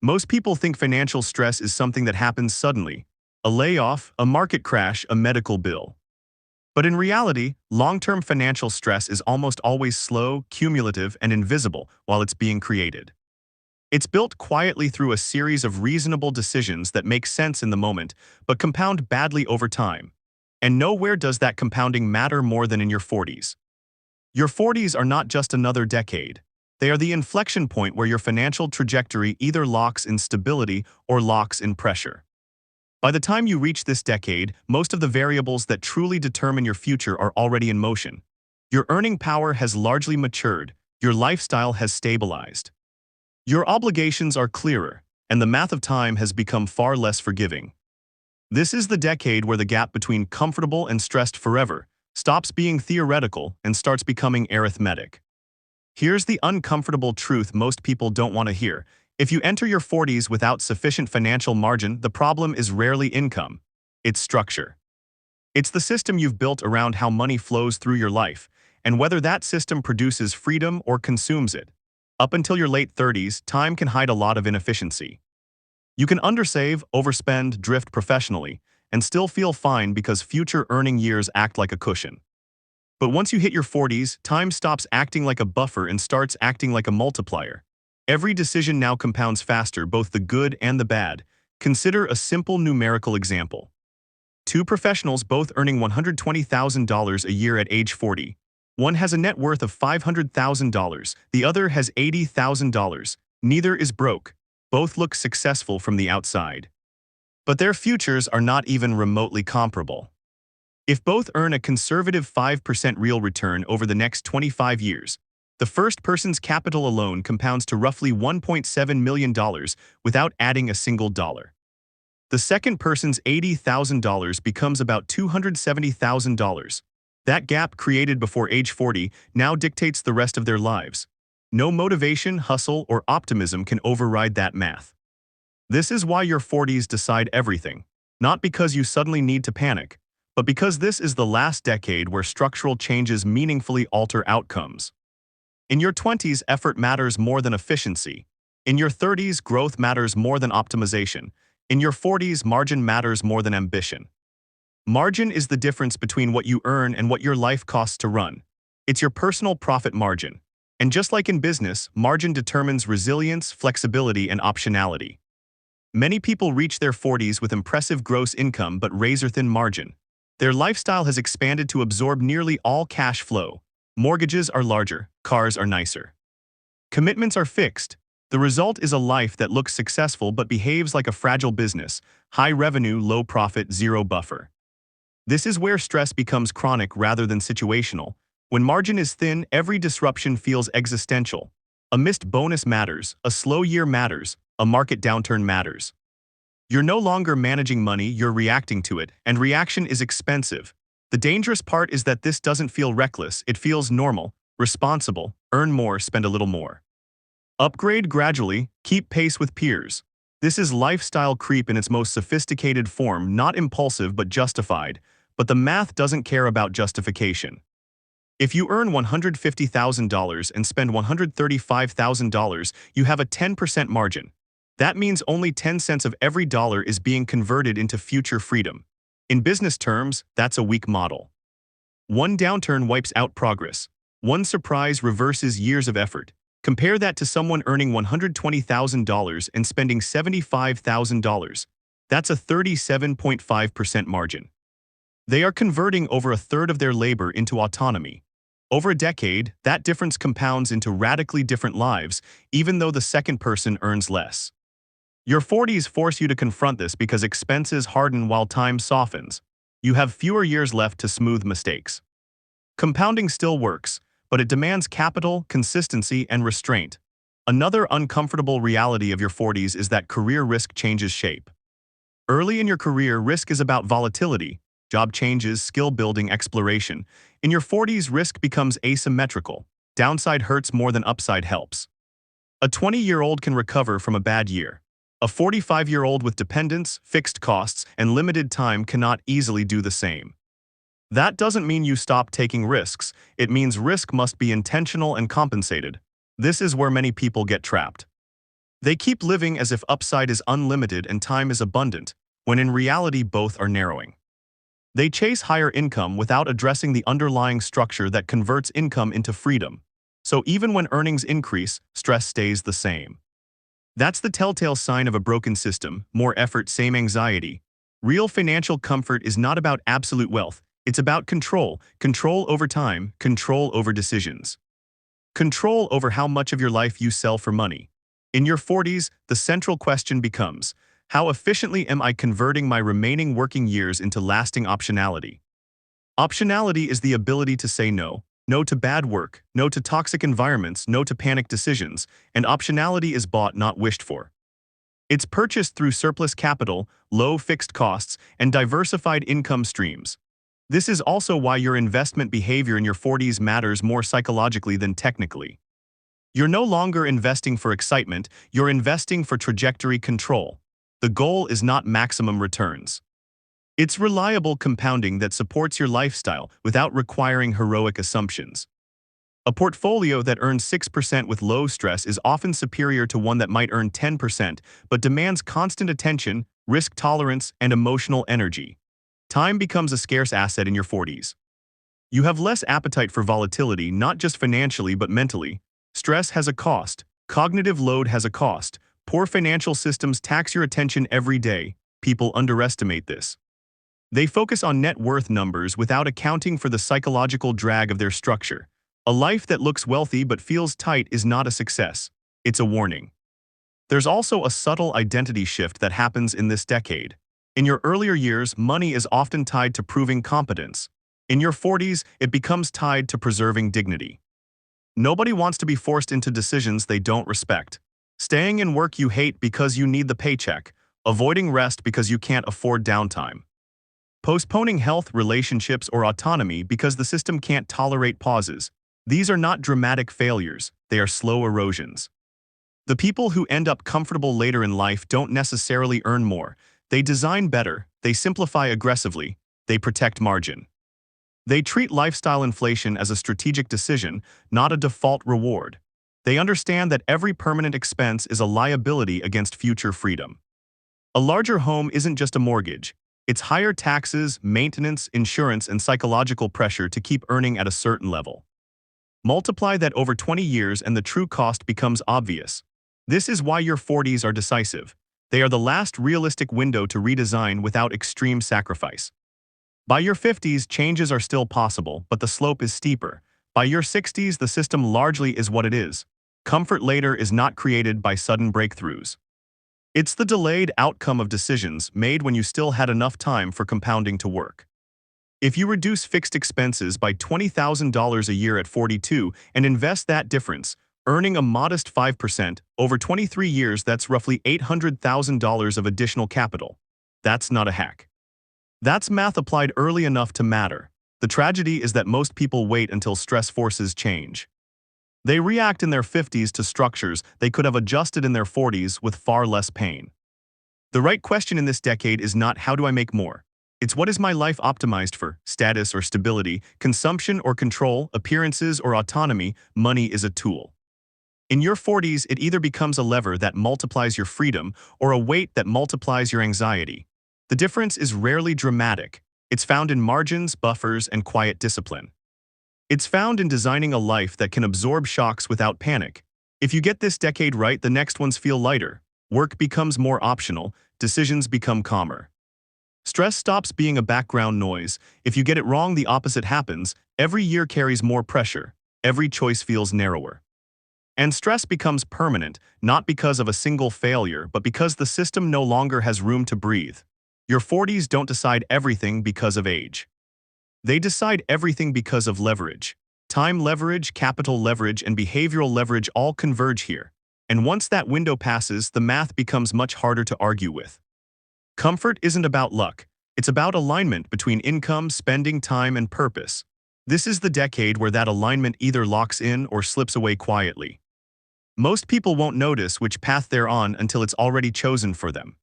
Most people think financial stress is something that happens suddenly: a layoff, a market crash, a medical bill. But in reality, long-term financial stress is almost always slow, cumulative, and invisible while it's being created. It's built quietly through a series of reasonable decisions that make sense in the moment, but compound badly over time. And nowhere does that compounding matter more than in your 40s. Your 40s are not just another decade. They are the inflection point where your financial trajectory either locks in stability or locks in pressure. By the time you reach this decade, most of the variables that truly determine your future are already in motion. Your earning power has largely matured, your lifestyle has stabilized. Your obligations are clearer, and the math of time has become far less forgiving. This is the decade where the gap between comfortable and stressed forever stops being theoretical and starts becoming arithmetic. Here's the uncomfortable truth most people don't want to hear. If you enter your 40s without sufficient financial margin, the problem is rarely income. It's structure. It's the system you've built around how money flows through your life, and whether that system produces freedom or consumes it. Up until your late 30s, time can hide a lot of inefficiency. You can undersave, overspend, drift professionally, and still feel fine because future earning years act like a cushion. But once you hit your 40s, time stops acting like a buffer and starts acting like a multiplier. Every decision now compounds faster, both the good and the bad. Consider a simple numerical example. Two professionals both earning $120,000 a year at age 40. One has a net worth of $500,000, the other has $80,000. Neither is broke. Both look successful from the outside. But their futures are not even remotely comparable. If both earn a conservative 5% real return over the next 25 years, the first person's capital alone compounds to roughly $1.7 million without adding a single dollar. The second person's $80,000 becomes about $270,000. That gap created before age 40 now dictates the rest of their lives. No motivation, hustle, or optimism can override that math. This is why your 40s decide everything, not because you suddenly need to panic, but because this is the last decade where structural changes meaningfully alter outcomes. In your 20s, effort matters more than efficiency. In your 30s, growth matters more than optimization. In your 40s, margin matters more than ambition. Margin is the difference between what you earn and what your life costs to run. It's your personal profit margin. And just like in business, margin determines resilience, flexibility, and optionality. Many people reach their 40s with impressive gross income but razor-thin margin. Their lifestyle has expanded to absorb nearly all cash flow. Mortgages are larger, cars are nicer. Commitments are fixed. The result is a life that looks successful but behaves like a fragile business: high revenue, low profit, zero buffer. This is where stress becomes chronic rather than situational. When margin is thin, every disruption feels existential. A missed bonus matters, a slow year matters, a market downturn matters. You're no longer managing money, you're reacting to it, and reaction is expensive. The dangerous part is that this doesn't feel reckless, it feels normal, responsible. Earn more, spend a little more. Upgrade gradually, keep pace with peers. This is lifestyle creep in its most sophisticated form, not impulsive but justified. But the math doesn't care about justification. If you earn $150,000 and spend $135,000, you have a 10% margin. That means only 10 cents of every dollar is being converted into future freedom. In business terms, that's a weak model. One downturn wipes out progress. One surprise reverses years of effort. Compare that to someone earning $120,000 and spending $75,000. That's a 37.5% margin. They are converting over a third of their labor into autonomy. Over a decade, that difference compounds into radically different lives, even though the second person earns less. Your 40s force you to confront this because expenses harden while time softens. You have fewer years left to smooth mistakes. Compounding still works, but it demands capital, consistency, and restraint. Another uncomfortable reality of your 40s is that career risk changes shape. Early in your career, risk is about volatility: job changes, skill building, exploration. In your 40s, risk becomes asymmetrical. Downside hurts more than upside helps. A 20-year-old can recover from a bad year. A 45-year-old with dependents, fixed costs, and limited time cannot easily do the same. That doesn't mean you stop taking risks. It means risk must be intentional and compensated. This is where many people get trapped. They keep living as if upside is unlimited and time is abundant, when in reality both are narrowing. They chase higher income without addressing the underlying structure that converts income into freedom. So even when earnings increase, stress stays the same. That's the telltale sign of a broken system: more effort, same anxiety. Real financial comfort is not about absolute wealth, it's about control, control over time, control over decisions. Control over how much of your life you sell for money. In your 40s, the central question becomes, how efficiently am I converting my remaining working years into lasting optionality? Optionality is the ability to say no. No to bad work, no to toxic environments, no to panic decisions, and optionality is bought, not wished for. It's purchased through surplus capital, low fixed costs, and diversified income streams. This is also why your investment behavior in your 40s matters more psychologically than technically. You're no longer investing for excitement, you're investing for trajectory control. The goal is not maximum returns. It's reliable compounding that supports your lifestyle without requiring heroic assumptions. A portfolio that earns 6% with low stress is often superior to one that might earn 10% but demands constant attention, risk tolerance, and emotional energy. Time becomes a scarce asset in your 40s. You have less appetite for volatility, not just financially but mentally. Stress has a cost. Cognitive load has a cost. Poor financial systems tax your attention every day. People underestimate this. They focus on net worth numbers without accounting for the psychological drag of their structure. A life that looks wealthy but feels tight is not a success. It's a warning. There's also a subtle identity shift that happens in this decade. In your earlier years, money is often tied to proving competence. In your 40s, it becomes tied to preserving dignity. Nobody wants to be forced into decisions they don't respect. Staying in work you hate because you need the paycheck. Avoiding rest because you can't afford downtime. Postponing health, relationships, or autonomy because the system can't tolerate pauses. These are not dramatic failures, they are slow erosions. The people who end up comfortable later in life don't necessarily earn more. They design better, they simplify aggressively, they protect margin. They treat lifestyle inflation as a strategic decision, not a default reward. They understand that every permanent expense is a liability against future freedom. A larger home isn't just a mortgage. It's higher taxes, maintenance, insurance, and psychological pressure to keep earning at a certain level. Multiply that over 20 years and the true cost becomes obvious. This is why your 40s are decisive. They are the last realistic window to redesign without extreme sacrifice. By your 50s, changes are still possible, but the slope is steeper. By your 60s, the system largely is what it is. Comfort later is not created by sudden breakthroughs. It's the delayed outcome of decisions made when you still had enough time for compounding to work. If you reduce fixed expenses by $20,000 a year at 42 and invest that difference, earning a modest 5%, over 23 years that's roughly $800,000 of additional capital. That's not a hack. That's math applied early enough to matter. The tragedy is that most people wait until stress forces change. They react in their 50s to structures they could have adjusted in their 40s with far less pain. The right question in this decade is not how do I make more? It's what is my life optimized for? Status or stability, consumption or control, appearances or autonomy. Money is a tool. In your 40s, it either becomes a lever that multiplies your freedom or a weight that multiplies your anxiety. The difference is rarely dramatic. It's found in margins, buffers, and quiet discipline. It's found in designing a life that can absorb shocks without panic. If you get this decade right, the next ones feel lighter. Work becomes more optional, decisions become calmer. Stress stops being a background noise. If you get it wrong, the opposite happens. Every year carries more pressure. Every choice feels narrower. And stress becomes permanent, not because of a single failure, but because the system no longer has room to breathe. Your 40s don't decide everything because of age. They decide everything because of leverage. Time leverage, capital leverage, and behavioral leverage all converge here. And once that window passes, the math becomes much harder to argue with. Comfort isn't about luck. It's about alignment between income, spending, time, and purpose. This is the decade where that alignment either locks in or slips away quietly. Most people won't notice which path they're on until it's already chosen for them.